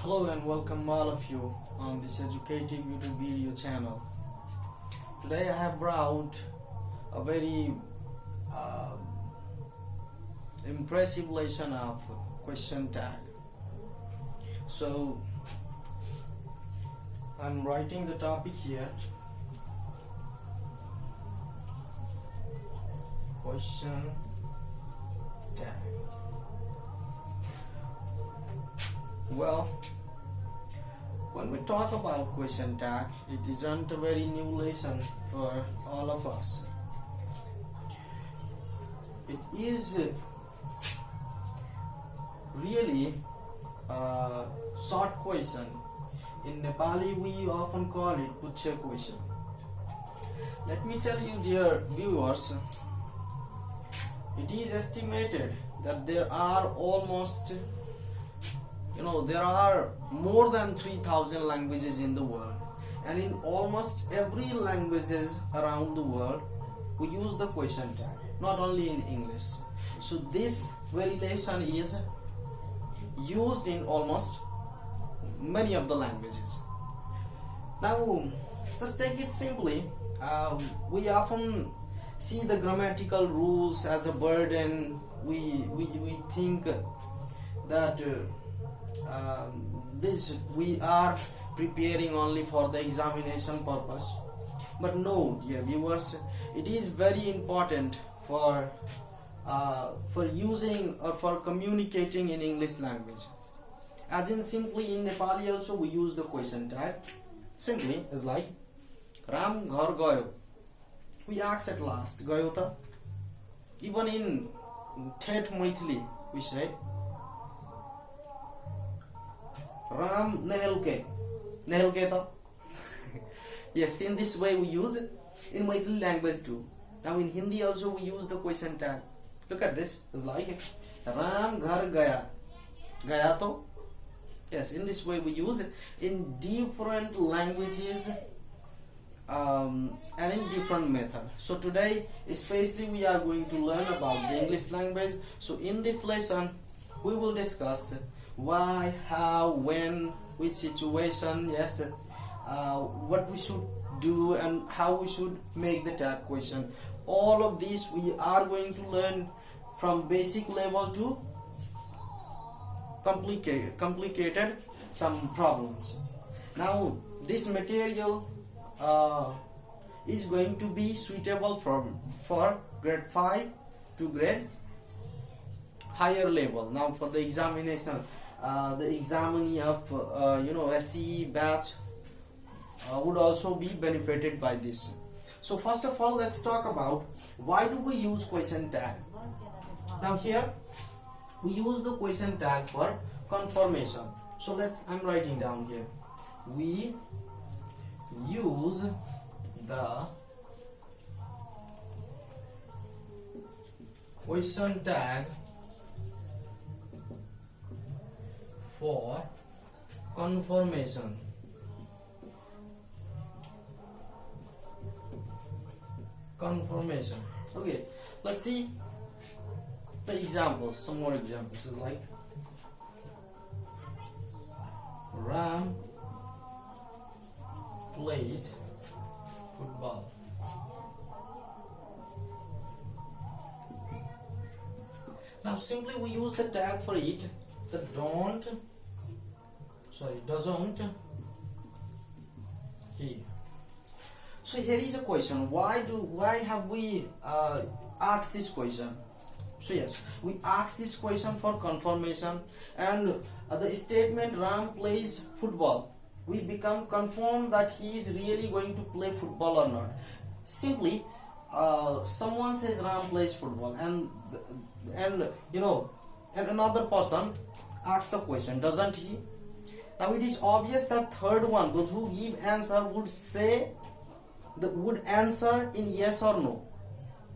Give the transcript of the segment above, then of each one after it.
Hello and welcome all of you on this educative YouTube video channel. Today I have brought a very impressive lesson of question tag. So I'm writing the topic here. Question tag. Well, when we talk about question tag, it isn't a very new lesson for all of us. It is really a short question. In Nepali, we often call it pucha question. Let me tell you, dear viewers, it is estimated that there are there are more than 3,000 languages in the world, and in almost every languages around the world we use the question tag, not only in English. So this very lesson is used in almost many of the languages. Now just take it simply, we often see the grammatical rules as a burden. We think that we are preparing only for the examination purpose, but no, dear viewers, it is very important for using or for communicating in English language. As in, simply in Nepali also we use the question tag. Simply is like Ram ghar gayo. We ask at last, gayo ta. Even in Thet Maithili we say Ram nehel ke ta. Yes, in this way we use it in Maithili language too. Now in Hindi also we use the question tag. Look at this, it's like Ram ghar gaya to. Yes, in this way we use it in different languages and in different method. So today especially we are going to learn about the English language. So in this lesson we will discuss why, how, when, which situation, yes, what we should do and how we should make the tag question. All of these we are going to learn from basic level to complicated some problems. Now this material is going to be suitable for grade 5 to grade higher level. Now for the examination, the examinee of SE batch would also be benefited by this. So first of all, let's talk about why do we use question tag. Now here we use the question tag for confirmation. So I'm writing down here, we use the question tag for confirmation. Okay, let's see the examples. Some more examples is like Ram plays football. Now simply we use the tag for it, the doesn't he. So here is a question, why have we asked this question? So yes, we ask this question for confirmation, and the statement Ram plays football, we become confirmed that he is really going to play football or not. Simply someone says Ram plays football, and another person asks the question, doesn't he? Now it is obvious that third one, those who give answer would answer in yes or no,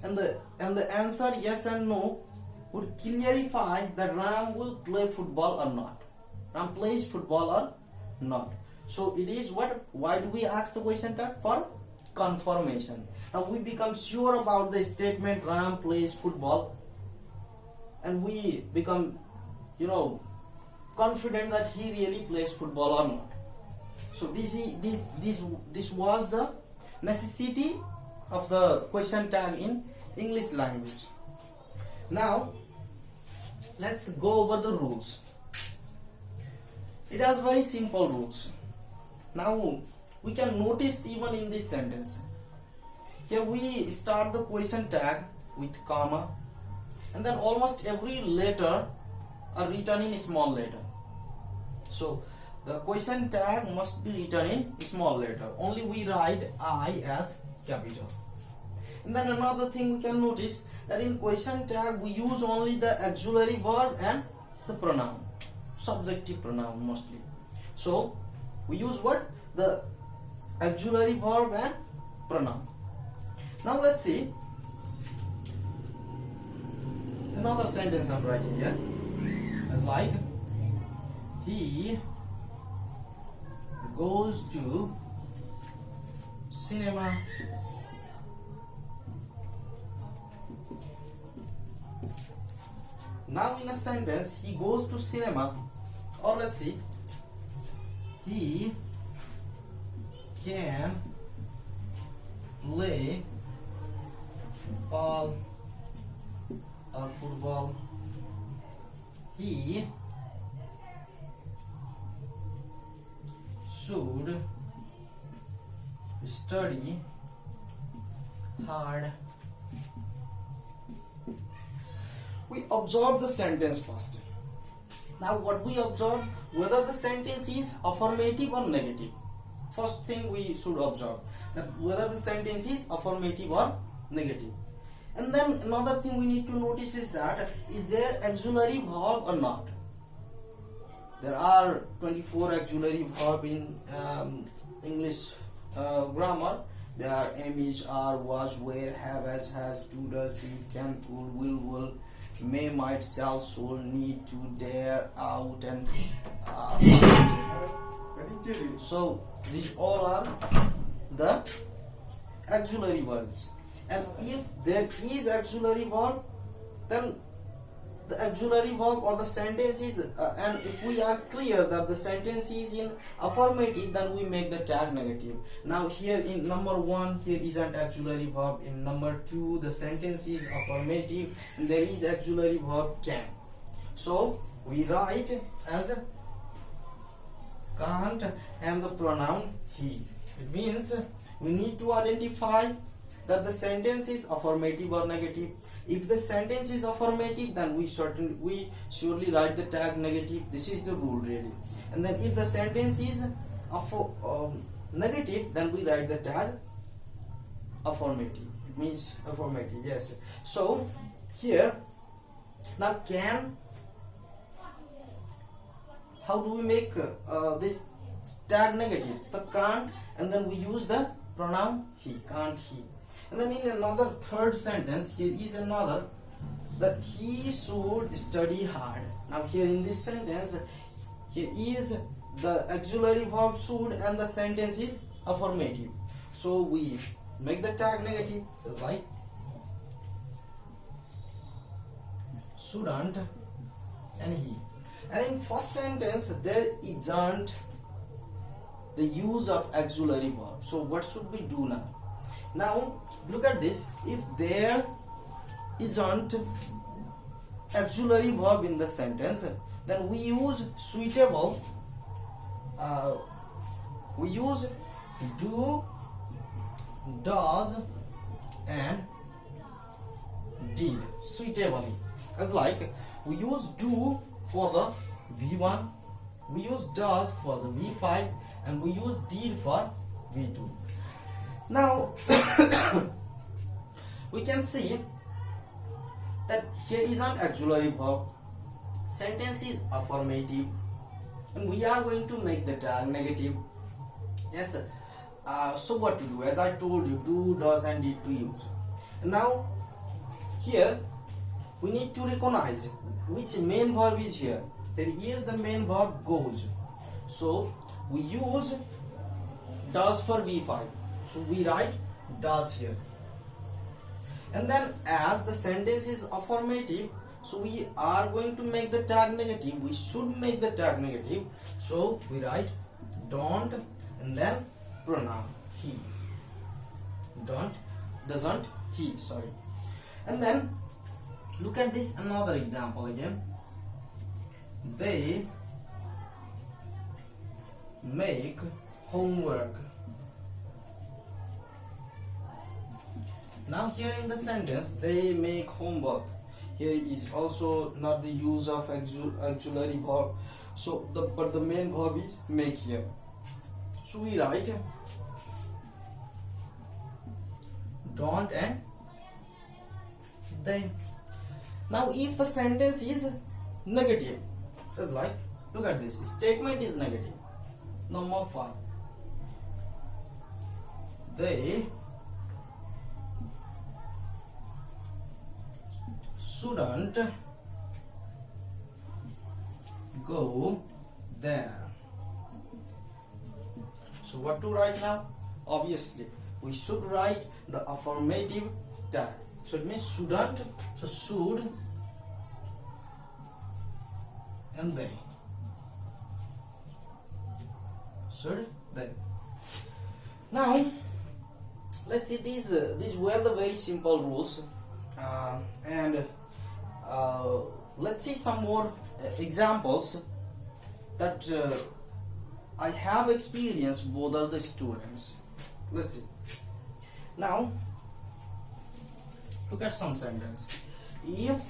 and the answer yes and no would clarify that Ram will play football or not. Ram plays football or not. So it is why do we ask the question tag? For confirmation. Now we become sure about the statement Ram plays football, and we become confident that he really plays football or not. So this was the necessity of the question tag in English language. Now let's go over the rules. It has very simple rules. Now we can notice even in this sentence. Here we start the question tag with comma, and then almost every letter are written in small letter. So the question tag must be written in small letter. Only we write I as capital. And then another thing we can notice that in question tag we use only the auxiliary verb and the pronoun, subjective pronoun mostly. So we use what? The auxiliary verb and pronoun. Now let's see another sentence I'm writing here. As like, he goes to cinema now in a sentence, he goes to cinema, or let's see, he can play ball or football, he should study hard. We observe the sentence first. Now what we observe, whether the sentence is affirmative or negative. First thing we should observe, that whether the sentence is affirmative or negative. And then another thing we need to notice is that, is there auxiliary verb or not? There are 24 auxiliary verb in English grammar. There are am, is, are, was, were, have, has, do, does, did, can, could, will, may, might, shall, should, need, to, dare, out, and so these all are the auxiliary verbs. And if there is auxiliary verb, then the auxiliary verb or the sentence is and if we are clear that the sentence is in affirmative, then we make the tag negative. Now here in number 1, here is an auxiliary verb. In number 2, the sentence is affirmative and there is auxiliary verb can. So we write as can't and the pronoun he. It means we need to identify that the sentence is affirmative or negative. If the sentence is affirmative, then we surely write the tag negative. This is the rule really. And then if the sentence is negative, then we write the tag affirmative. It means affirmative, yes. So here now can, how do we make this tag negative? The can't, and then we use the pronoun he, can't he. And then in another third sentence, here is another, that he should study hard. Now here in this sentence, here is the auxiliary verb should and the sentence is affirmative. So we make the tag negative, just like shouldn't and he. And in first sentence, there isn't the use of auxiliary verb. So what should we do now? Now look at this. If there isn't auxiliary verb in the sentence, then we use suitable. We use do, does, and did suitably. As like we use do for the V1, we use does for the V5, and we use did for V2. Now we can see that here is an auxiliary verb, sentence is affirmative, and we are going to make the tag negative. Yes, so what to do? As I told you, do, does, and did to use. Now here we need to recognize which main verb is here. Here is the main verb goes. So we use does for V5. So we write does here. And then as the sentence is affirmative, So we are going to make the tag negative. We should make the tag negative. So we write don't and then pronoun he. Don't, doesn't, he, sorry. And then look at this another example again. They make homework. Now here in the sentence, they make homework. Here is also not the use of auxiliary verb. So but the main verb is make here. So we write don't and they. Now if the sentence is negative, it's like, look at this, statement is negative. Number 5. They shouldn't go there. So what to write now? Obviously, we should write the affirmative tag. So it means shouldn't, so should and they. Should they. Now let's see, these were the very simple rules, and let's see some more examples that I have experienced both of the students. Let's see. Now look at some sentence. If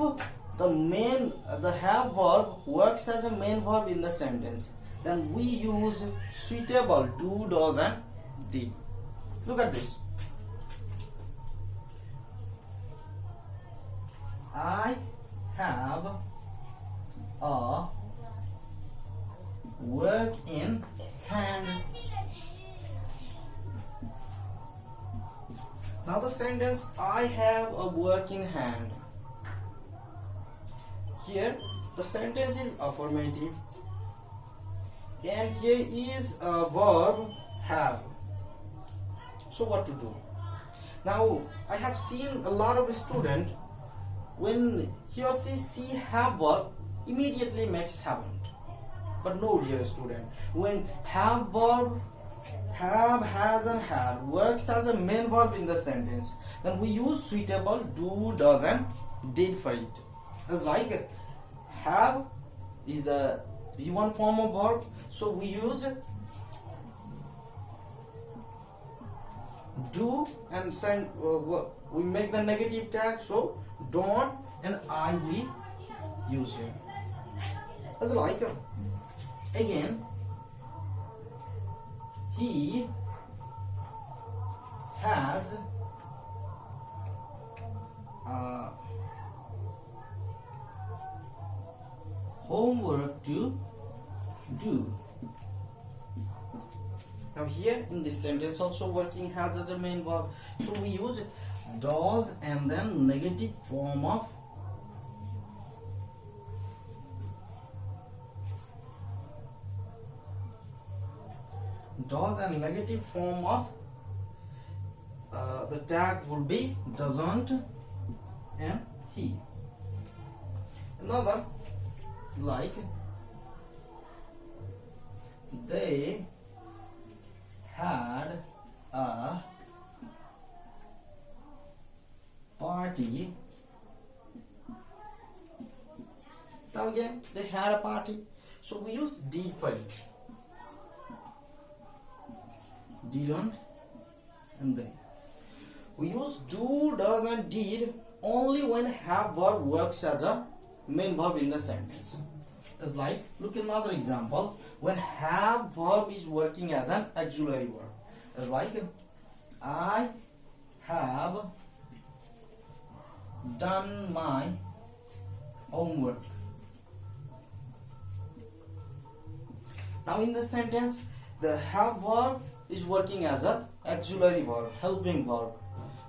the have verb works as a main verb in the sentence, then we use suitable do, does and did. Look at this. I have a work in hand. Now the sentence I have a work in hand. Here the sentence is affirmative and here is a verb have. So what to do? Now I have seen a lot of students, when he or she see have verb, immediately makes haven't. But no, dear student, when have verb, have, has and had works as a main verb in the sentence, then we use suitable do, does and did for it. As like have is the V1 form of verb, so we use do and send, we make the negative tag, so don't and I we use here. As like again, he has homework to do. Now here in this sentence also working has as a main verb, so we use does and then negative form of does and negative form of the tag will be doesn't and he. Another like they had a party. Now again they had a party, so we use did for it. Didn't and they. We use do, does and did only when have verb works as a main verb in the sentence. It's like, look at another example, when have verb is working as an auxiliary verb. It's like I have done my homework. Now in this sentence the have verb is working as a auxiliary verb, helping verb.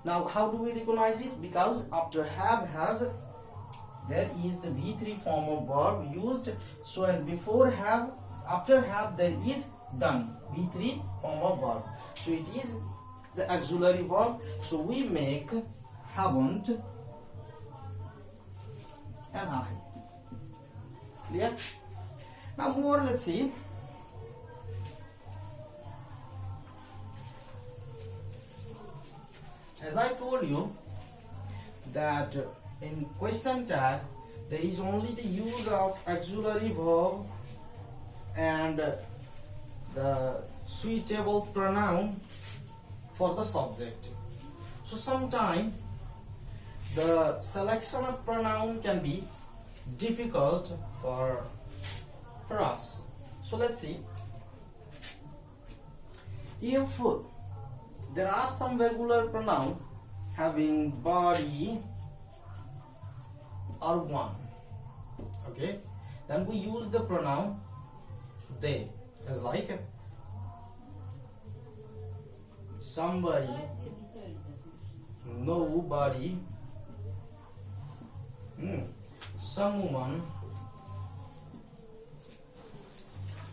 Now how do we recognize it? Because after have has there is the V3 form of verb used, so and before have, after have there is done, V3 form of verb, so it is the auxiliary verb, so we make haven't and I. Clear? Now more, let's see. As I told you that in question tag there is only the use of auxiliary verb and the suitable pronoun for the subject. So sometimes the selection of pronoun can be difficult for us. So let's see. If there are some regular pronoun having body or one, okay, then we use the pronoun they, as like somebody, nobody, someone,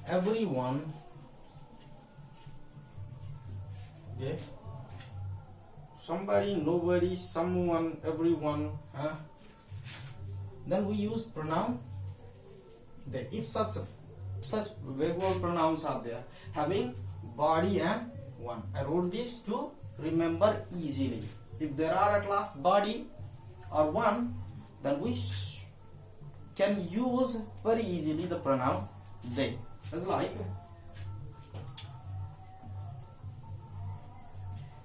everyone, okay, somebody, nobody, someone, everyone, then we use pronoun they. If such regular pronouns are there having body and one, I wrote this to remember easily. If there are at last body or one, then we can use very easily the pronoun they. As like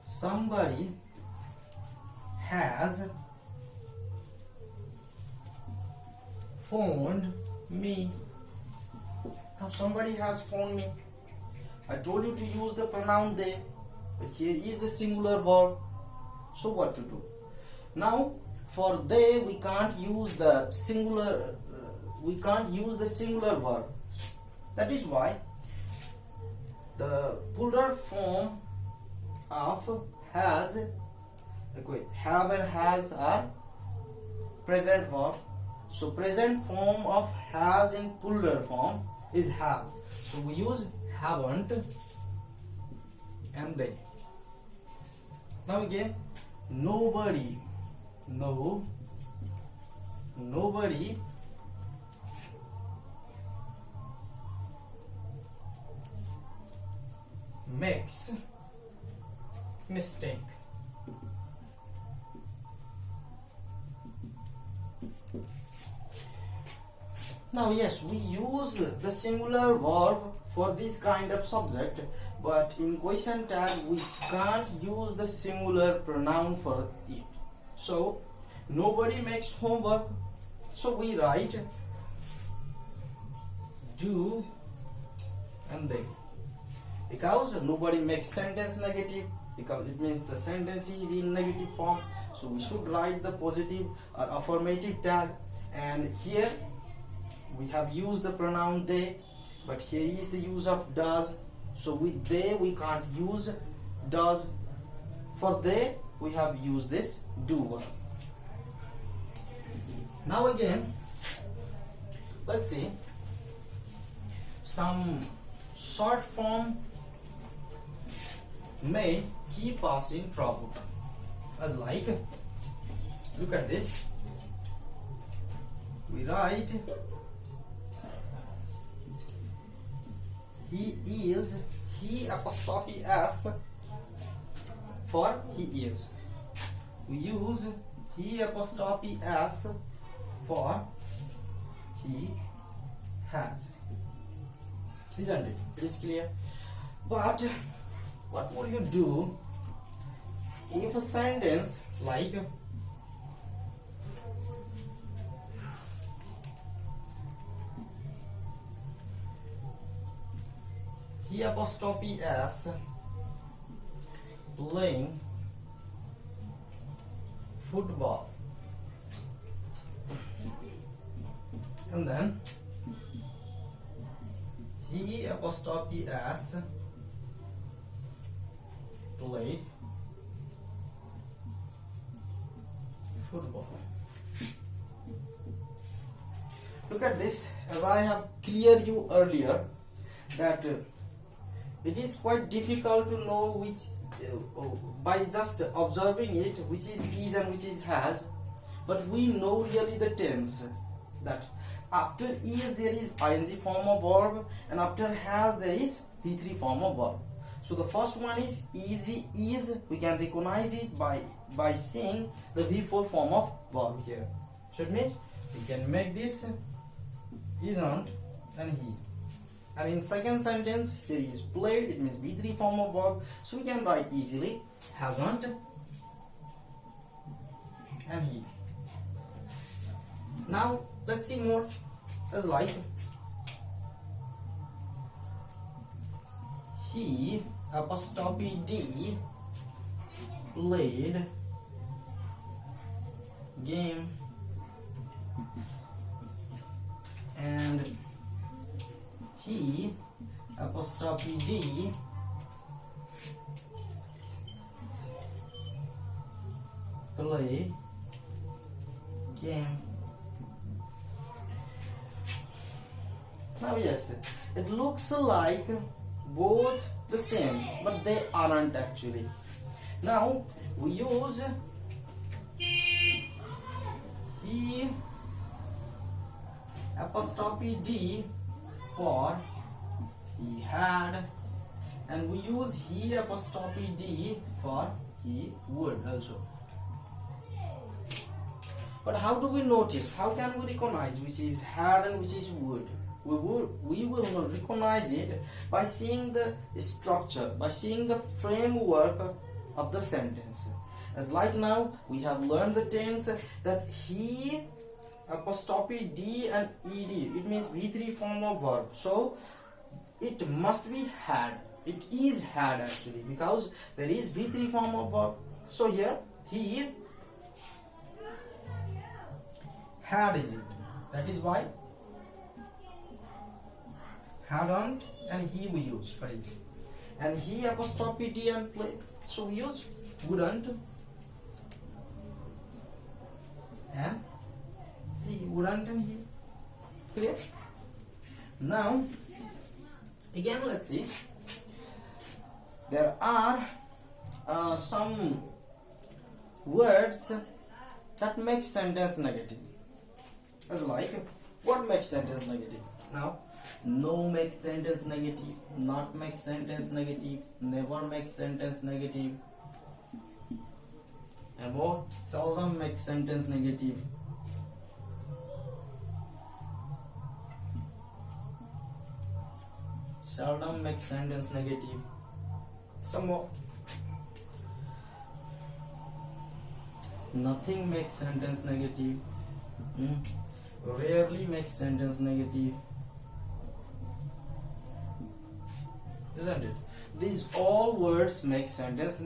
somebody has phoned me. Now somebody has phoned me. I told you to use the pronoun they, but here is the singular verb. So what to do? Now for they we can't use the singular verb. That is why the plural form of has, have and has are present verb. So present form of has in plural form is have. So we use haven't and they. Now again, nobody, nobody makes mistake. Now yes, we use the singular verb for this kind of subject, but in question tag we can't use the singular pronoun for it. So nobody makes homework, so we write do and they. Because nobody makes sentence negative, because it means the sentence is in negative form, so we should write the positive or affirmative tag. And here we have used the pronoun they, but here is the use of does. So with they we can't use does. For they we have used this do verb. Now again, let's see some short form may keep us in trouble. As like, look at this. We write he apostrophe s for he is. We use he apostrophe s for he has. Isn't it? It is clear. But what will you do if a sentence like he apostrophe s playing football, and then he apostrophe s played football. Look at this. As I have cleared you earlier that it is quite difficult to know which by just observing it which is and which is has, but we know really the tense. that after is there is ing form of verb, and after has there is V3 form of verb. So the first one is easy is, we can recognize it by seeing the V4 form of verb here. So it means we can make this isn't and he. And in second sentence here is played, it means V3 form of verb. So we can write easily hasn't and he. Now let's see more. As like he apostrophe D played game and he apostrophe D play game. Now yes, it looks like both the same, but they aren't actually. Now we use he apostrophe D for he had, and we use he apostrophe D for he would also. But how do we notice? How can we recognize which is had and which is would? We will not recognize it by seeing the structure, by seeing the framework of the sentence. As like now we have learned the tense that he apostrophe D and ed, it means V3 form of verb. So it must be had. It is had actually, because there is V3 form of verb. So here he had is it. That is why hadn't and he we use for it. And he apostrophe D and play, so we use wouldn't and he wouldn't and he. Clear? Now again let's see. There are some words that make sentence negative. As like, what makes sentence negative? Now no makes sentence negative, not makes sentence negative, never makes sentence negative, and more seldom makes sentence negative. Seldom makes sentence negative. Some more. Nothing makes sentence negative. Rarely makes sentence negative. Isn't it? These all words make sentence